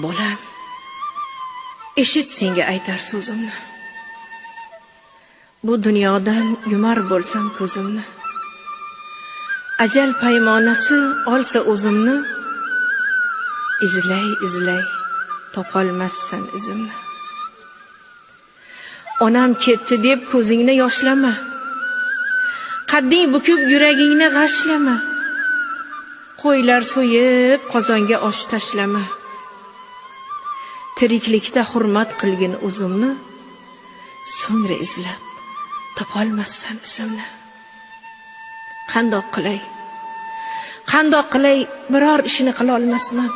Bolam, eshit senga aytar so'zimni. Bu dunyodan yumar bo'lsam ko'zimni. Ajal paymonasi olsa o'zimni, izlay topolmassan izimni. Onam ketdi deb ko'zingni yoshlama. Qadding bukib yuragingni g'ashlama. Qo'ylar so'yib qozonga osh tashlama. Tiriklikda hurmat qilgin o'zimni, so'ngra izlab topolmassan izimni. Qandoq qilay biror ishni qila olmasman.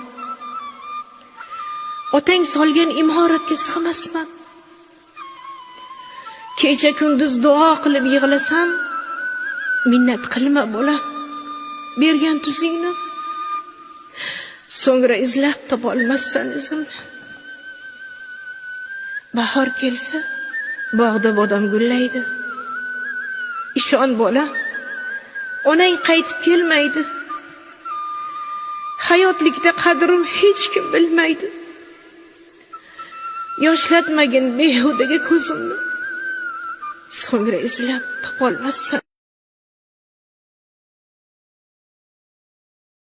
Otang solgan imoratga sig'masman. Kecha kunduz duo qilib yig'lasam, minnat qilma bolam, bergan tuzingni. So'ngra izlab topolmassan izimni. Bahor kelsa, bog'da bodom gullaydi. Ishon bolam, onang qaytib kelmaydi. Hayotlikda qadrim hech kim bilmaydi. Yoshlatmagin behudaga ko'zimni. So'ngra izlab topolmassan.